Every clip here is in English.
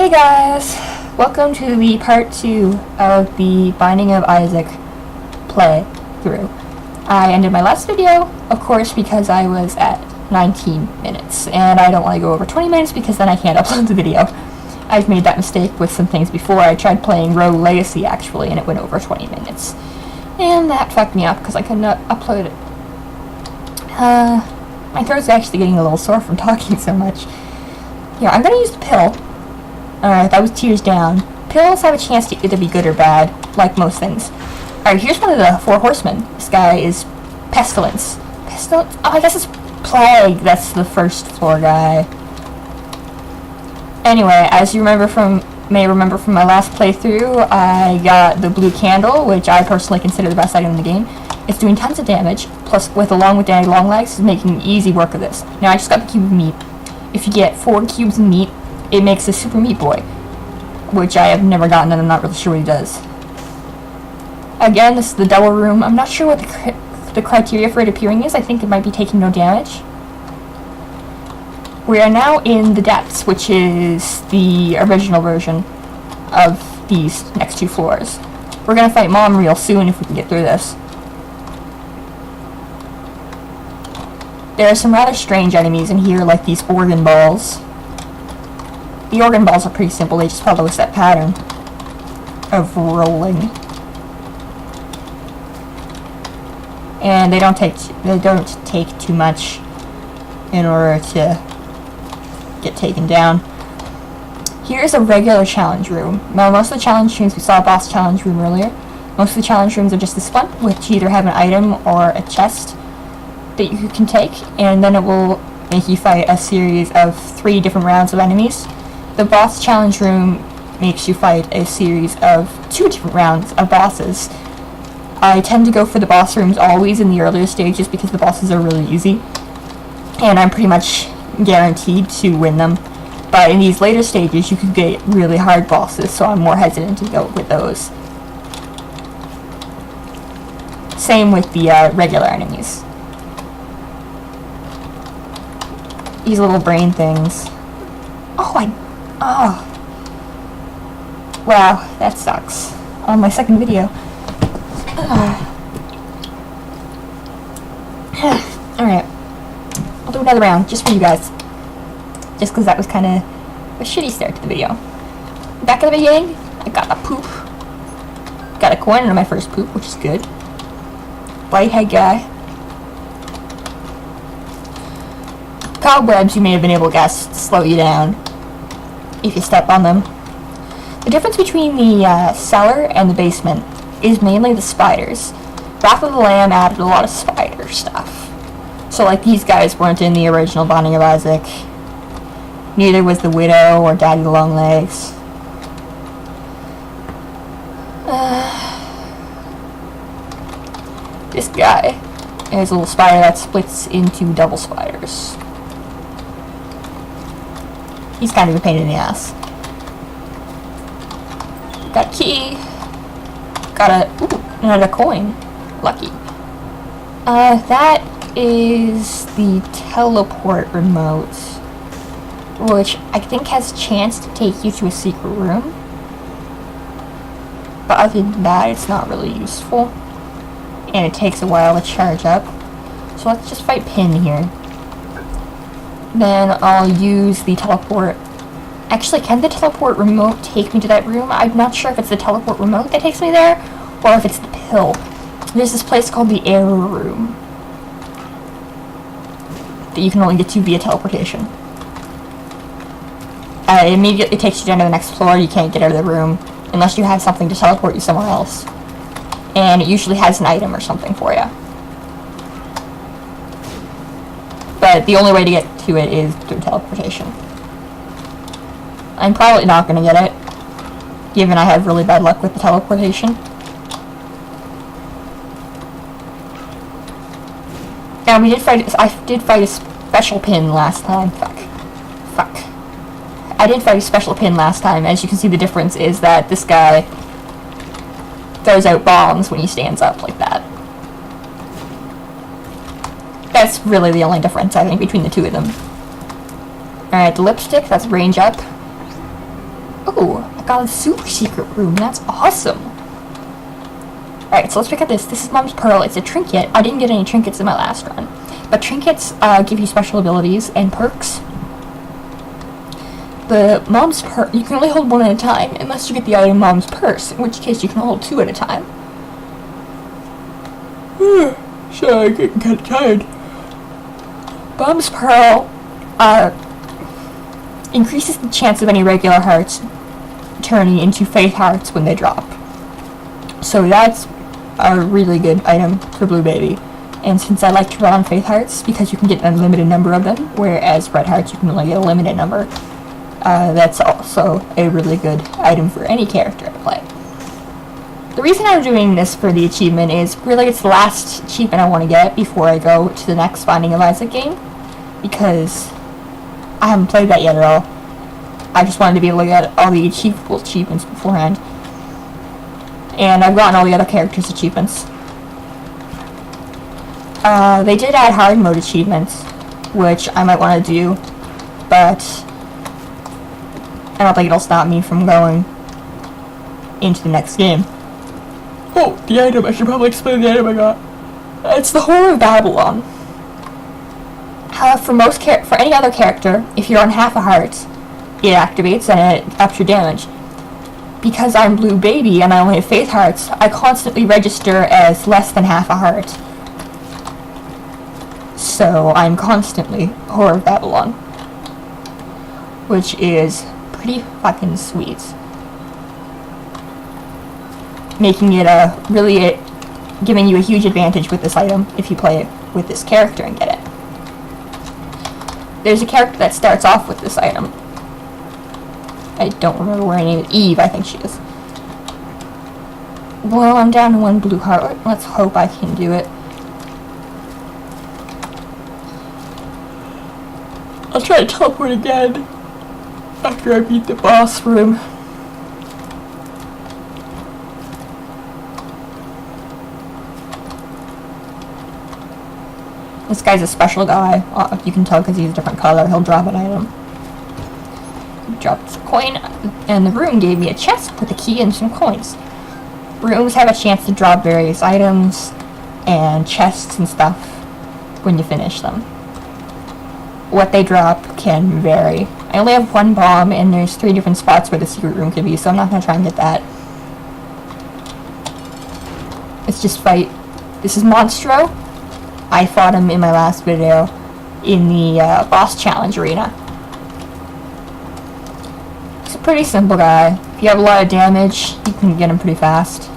Hey guys! Welcome to the part 2 of the Binding of Isaac playthrough. I ended my last video, of course, because I was at 19 minutes, and I don't want to go over 20 minutes because then I can't upload the video. I've made that mistake with some things before. I tried playing Rogue Legacy, actually, and it went over 20 minutes. And that fucked me up because I couldn't upload it. My throat's actually getting a little sore from talking so much. Here, I'm going to use the pill. Alright, that was tears down. Pills have a chance to either be good or bad, like most things. Alright, here's one of the 4 horsemen. This guy is Pestilence. Pestilence? Oh, I guess it's Plague. That's the first floor guy. Anyway, as you may remember from my last playthrough, I got the blue candle, which I personally consider the best item in the game. It's doing tons of damage, plus along with Daddy Longlegs, is making easy work of this. Now, I just got the cube of meat. If you get 4 cubes of meat, it makes a Super Meat Boy, which I have never gotten and I'm not really sure what he does. Again, this is the double room. I'm not sure what the criteria for it appearing is. I think it might be taking no damage. We are now in the depths, which is the original version of these next 2 floors. We're going to fight Mom real soon if we can get through this. There are some rather strange enemies in here, like these organ balls. The organ balls are pretty simple, they just follow a set pattern of rolling. And they don't take too much in order to get taken down. Here's a regular challenge room. Now, most of the challenge rooms, we saw a boss challenge room earlier. Most of the challenge rooms are just this one, which either have an item or a chest that you can take, and then it will make you fight a series of 3 different rounds of enemies. The boss challenge room makes you fight a series of 2 different rounds of bosses. I tend to go for the boss rooms always in the earlier stages because the bosses are really easy, and I'm pretty much guaranteed to win them. But in these later stages, you can get really hard bosses, so I'm more hesitant to go with those. Same with the regular enemies. These little brain things. Oh. Wow, that sucks. On my second video. Alright. I'll do another round, just for you guys. Just because that was kind of a shitty start to the video. Back at the beginning, I got a poop. Got a coin on my first poop, which is good. Whitehead guy. Cobwebs, you may have been able to guess, slow you down if you step on them. The difference between the cellar and the basement is mainly the spiders. Wrath of the Lamb added a lot of spider stuff. So like these guys weren't in the original Binding of Isaac. Neither was the Widow or Daddy Longlegs. This guy is a little spider that splits into double spiders. He's kind of a pain in the ass. Got a key. Got another coin. Lucky. That is the teleport remote, which I think has a chance to take you to a secret room. But other than that, it's not really useful. And it takes a while to charge up. So let's just fight Pin here. Then I'll use the teleport. Actually, can the teleport remote take me to that room? I'm not sure if it's the teleport remote that takes me there, or if it's the pill. There's this place called the Error Room that you can only get to via teleportation. It immediately takes you down to the next floor. You can't get out of the room unless you have something to teleport you somewhere else. And it usually has an item or something for you. But the only way to get to it is through teleportation. I'm probably not going to get it, given I have really bad luck with the teleportation. Now I did fight a special pin last time. Fuck. I did fight a special pin last time. As you can see, the difference is that this guy throws out bombs when he stands up like that. That's really the only difference, I think, between the 2 of them. Alright, the lipstick, that's range up. Oh, I got a super secret room. That's awesome. Alright, so let's pick up this. This is Mom's Pearl. It's a trinket. I didn't get any trinkets in my last run. But trinkets give you special abilities and perks. The Mom's Pearl, you can only hold one at a time unless you get the item Mom's Purse, in which case you can hold two at a time. Sorry, I'm getting kind of tired. Mom's Pearl increases the chance of any regular hearts turning into faith hearts when they drop. So that's a really good item for Blue Baby. And since I like to run on faith hearts, because you can get an unlimited number of them, whereas red hearts you can only get a limited number, that's also a really good item for any character to play. The reason I'm doing this for the achievement is really it's the last achievement I want to get before I go to the next Finding of Isaac game, because I haven't played that yet at all. I just wanted to be able to get all the achievable achievements beforehand. And I've gotten all the other characters' achievements. They did add hard mode achievements, which I might want to do, but I don't think it'll stop me from going into the next game. Oh, the item. I should probably explain the item I got. It's the Horror of Babylon. For any other character, if you're on half a heart, it activates and it ups your damage. Because I'm Blue Baby and I only have faith hearts, I constantly register as less than half a heart. So I'm constantly Horror of Babylon, which is pretty fucking sweet. Making it giving you a huge advantage with this item if you play it with this character and get it. There's a character that starts off with this item. I don't remember what her name is. Eve, I think she is. Well, I'm down to one blue heart. Let's hope I can do it. I'll try to teleport again after I beat the boss room. This guy's a special guy. You can tell because he's a different color. He'll drop an item. He dropped a coin, and the room gave me a chest with a key and some coins. Rooms have a chance to drop various items and chests and stuff when you finish them. What they drop can vary. I only have one bomb, and there's 3 different spots where the secret room could be, so I'm not going to try and get that. Let's just fight. This is Monstro. I fought him in my last video in the boss challenge arena. He's a pretty simple guy. If you have a lot of damage, you can get him pretty fast.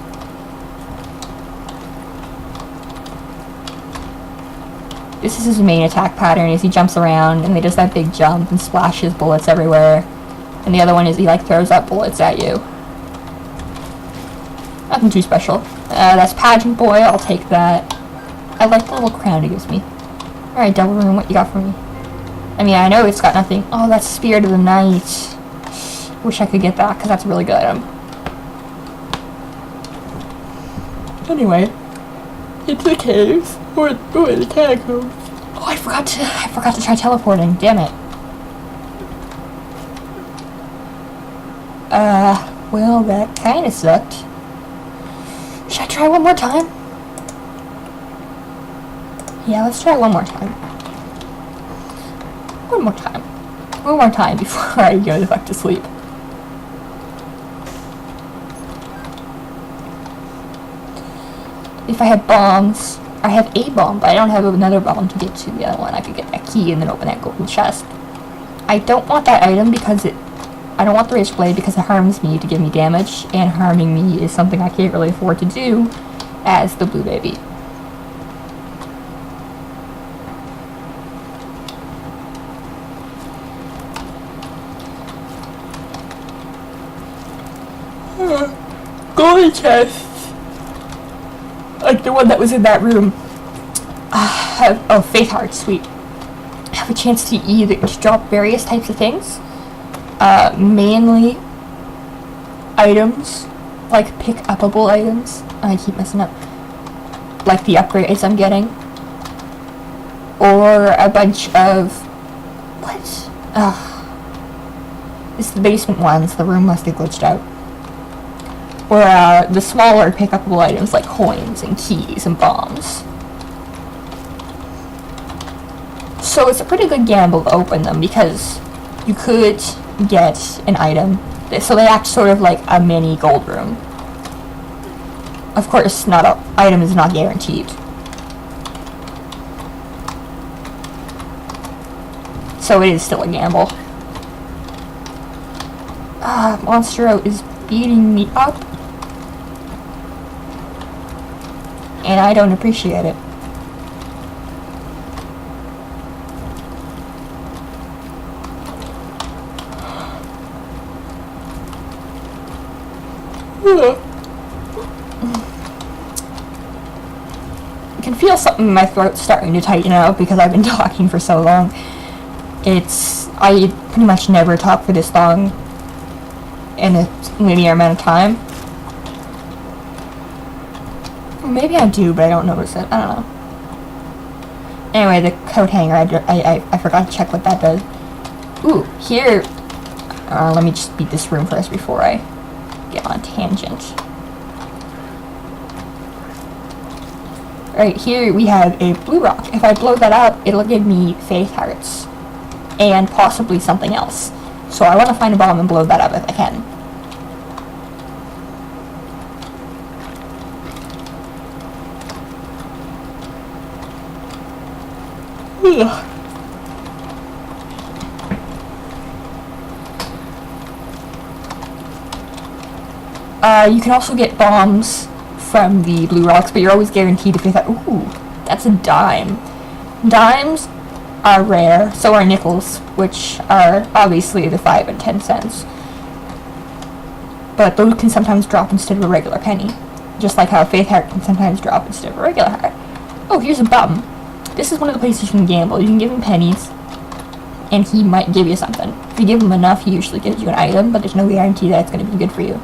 This is his main attack pattern, is he jumps around and he does that big jump and splashes bullets everywhere. And the other one is he throws up bullets at you. Nothing too special. That's Pageant Boy, I'll take that. I like the little crown it gives me. Alright, Devil Room, what you got for me? I mean, I know it's got nothing. Oh, that's Spirit of the Night. Wish I could get that, because that's a really good item. Anyway, into the caves, or the catacombs. Oh, I forgot to try teleporting. Damn it. Well, that kinda sucked. Should I try one more time? Yeah, let's try one more time. One more time. One more time before I go the fuck to sleep. If I had bombs, I have a bomb, but I don't have another bomb to get to the other one. I could get that key and then open that golden chest. I don't want that item because I don't want the Rage Blade because it harms me to give me damage, and harming me is something I can't really afford to do as the Blue Baby. Golden chest, like the one that was in that room. Faith Heart, sweet. Have a chance to drop various types of things. Mainly items, like pick-upable items. I keep messing up. Like the upgrades I'm getting. Or a bunch of... what? It's the basement ones. The room must have glitched out. Or the smaller pickupable items like coins and keys and bombs. So it's a pretty good gamble to open them because you could get an item. So they act sort of like a mini gold room. Of course, not an item is not guaranteed. So it is still a gamble. Monstro is beating me up. And I don't appreciate it. I can feel something in my throat starting to tighten out because I've been talking for so long. I pretty much never talk for this long in a linear amount of time. Or maybe I do, but I don't notice it. I don't know. Anyway, the coat hanger, I forgot to check what that does. Ooh, here... let me just beat this room first before I get on a tangent. Right here we have a blue rock. If I blow that up, it'll give me faith hearts. And possibly something else. So I want to find a bomb and blow that up if I can. You can also get bombs from the blue rocks, but you're always guaranteed to face that. Ooh, that's a dime. Dimes are rare, so are nickels, which are obviously the 5 and 10 cents. But those can sometimes drop instead of a regular penny, just like how a faith heart can sometimes drop instead of a regular heart. Oh, here's a bum. This is one of the places you can gamble. You can give him pennies, and he might give you something. If you give him enough, he usually gives you an item, but there's no guarantee that it's going to be good for you.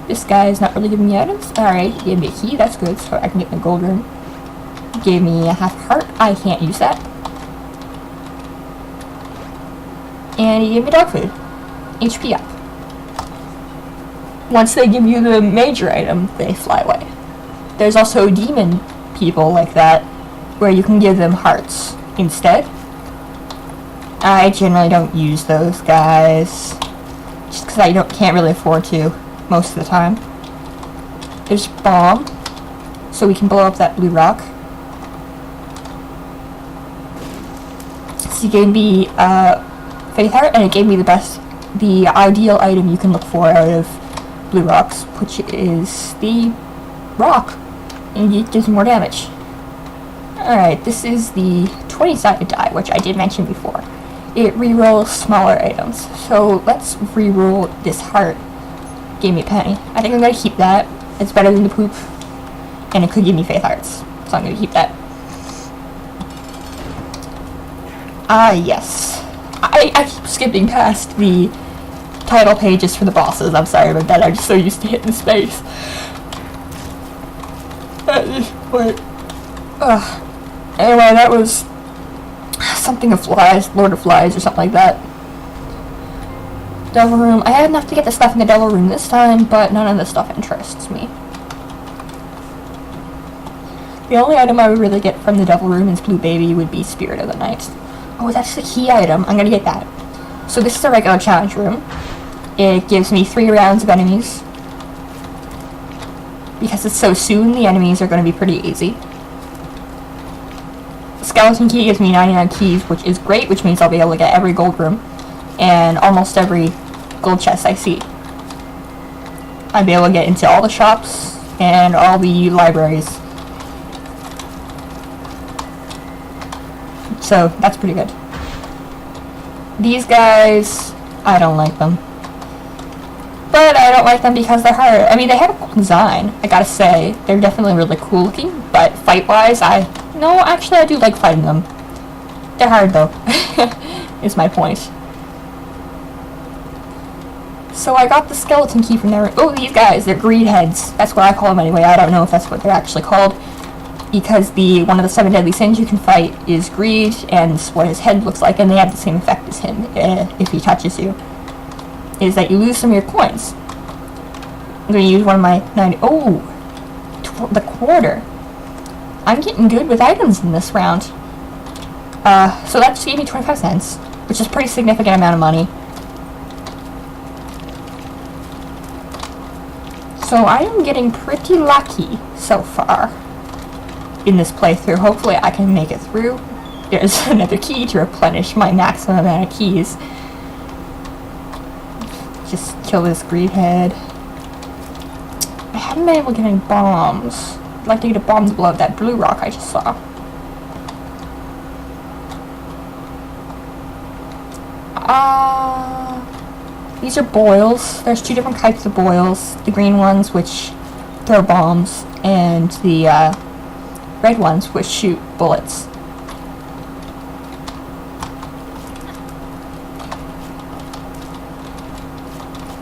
This guy is not really giving me items. Alright, he gave me a key, that's good, so I can get in the gold room. He gave me a half heart, I can't use that. And he gave me dog food. HP up. Once they give you the major item, they fly away. There's also demon people like that, where you can give them hearts instead. I generally don't use those guys, just because I can't really afford to most of the time. There's bomb, so we can blow up that blue rock. So he gave me faith heart, and it gave me the ideal item you can look for out of blue rocks, which is the rock, and it does more damage. Alright, this is the 20-sided die, which I did mention before. It rerolls smaller items, so let's reroll this heart. Gave me a penny. I think I'm going to keep that. It's better than the poop, and it could give me faith hearts, so I'm going to keep that. Yes. I keep skipping past the title pages for the bosses. I'm sorry about that. I'm just so used to hitting space. But, anyway, that was something of flies, Lord of Flies, or something like that. Devil room. I had enough to get the stuff in the devil room this time, but none of the stuff interests me. The only item I would really get from the devil room is Blue Baby would be Spirit of the Night. Oh, that's the key item. I'm gonna get that. So this is a regular challenge room. It gives me 3 rounds of enemies. Because it's so soon, the enemies are going to be pretty easy. The skeleton key gives me 99 keys, which is great, which means I'll be able to get every gold room and almost every gold chest I see. I'll be able to get into all the shops and all the libraries. So that's pretty good. These guys, I don't like them. But I don't like them because they're hard. I mean, they have a cool design, I gotta say. They're definitely really cool looking, but fight-wise, no, actually I do like fighting them. They're hard though, is my point. So I got the skeleton key from there. Oh, these guys, they're greed heads. That's what I call them anyway. I don't know if that's what they're actually called. Because one of the 7 deadly sins you can fight is greed, and what his head looks like, and they have the same effect as him if he touches you. is that you lose some of your coins. I'm going to use one of my 90... Oh! The quarter. I'm getting good with items in this round. So that just gave me 25 cents, which is a pretty significant amount of money. So I am getting pretty lucky so far in this playthrough. Hopefully I can make it through. There's another key to replenish my maximum amount of keys. Just kill this greed head. I haven't been able to get any bombs. I'd like to get a bomb to blow up that blue rock I just saw. These are boils. There's two different types of boils. The green ones, which throw bombs, and the red ones, which shoot bullets.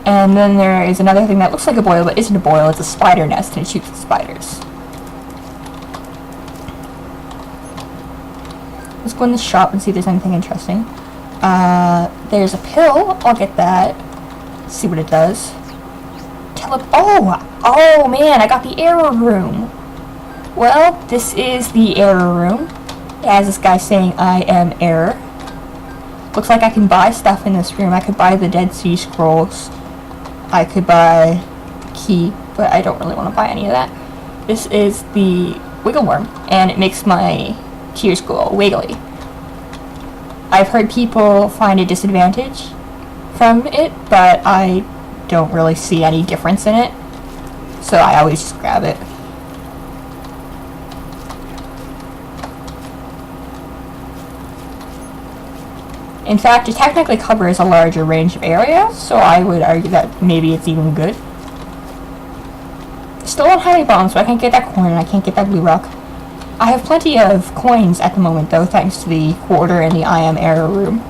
And then there is another thing that looks like a boil, but isn't a boil. It's a spider nest, and it shoots the spiders. Let's go in the shop and see if there's anything interesting. There's a pill. I'll get that. See what it does. Oh man, I got the error room. Well, this is the error room. It has this guy saying, I am error. Looks like I can buy stuff in this room. I could buy the Dead Sea Scrolls. I could buy key, but I don't really want to buy any of that. This is the wiggle worm, and it makes my tears go wiggly. I've heard people find a disadvantage from it, but I don't really see any difference in it, so I always just grab it. In fact, it technically covers a larger range of areas, so I would argue that maybe it's even good. Still don't have any bombs, so I can't get that coin and I can't get that blue rock. I have plenty of coins at the moment, though, thanks to the quarter and the I am error room.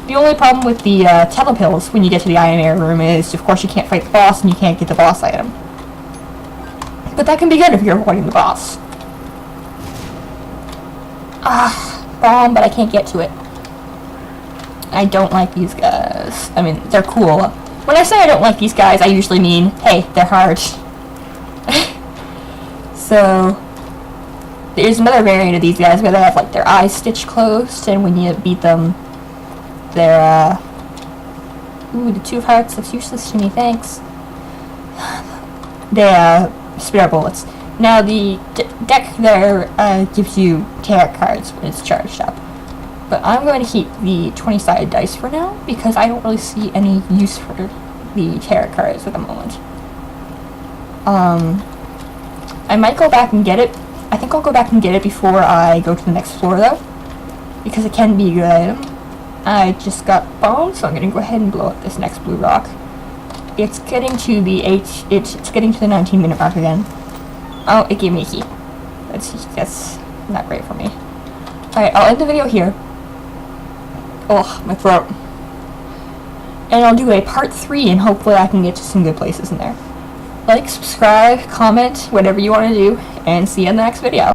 The only problem with the telepills when you get to the I am error room is, of course, you can't fight the boss and you can't get the boss item. But that can be good if you're avoiding the boss. Bomb, but I can't get to it. I don't like these guys. I mean, they're cool. When I say I don't like these guys, I usually mean, hey, they're hard. So, there's another variant of these guys where they have, like, their eyes stitched closed, and when you beat them, they're, ooh, the 2 of hearts, that's useless to me, thanks. They, spit out bullets. Now, the deck there gives you tarot cards when it's charged up. But I'm going to keep the 20-sided dice for now, because I don't really see any use for the tarot cards at the moment. I might go back and get it. I think I'll go back and get it before I go to the next floor, though, because it can be a good item. I just got bombs, so I'm going to go ahead and blow up this next blue rock. It's getting to the it's getting to the 19-minute mark again. Oh, it gave me a key. That's not great for me. Alright, I'll end the video here. Oh, my throat. And I'll do a part 3, and hopefully I can get to some good places in there. Like, subscribe, comment, whatever you want to do, and see you in the next video.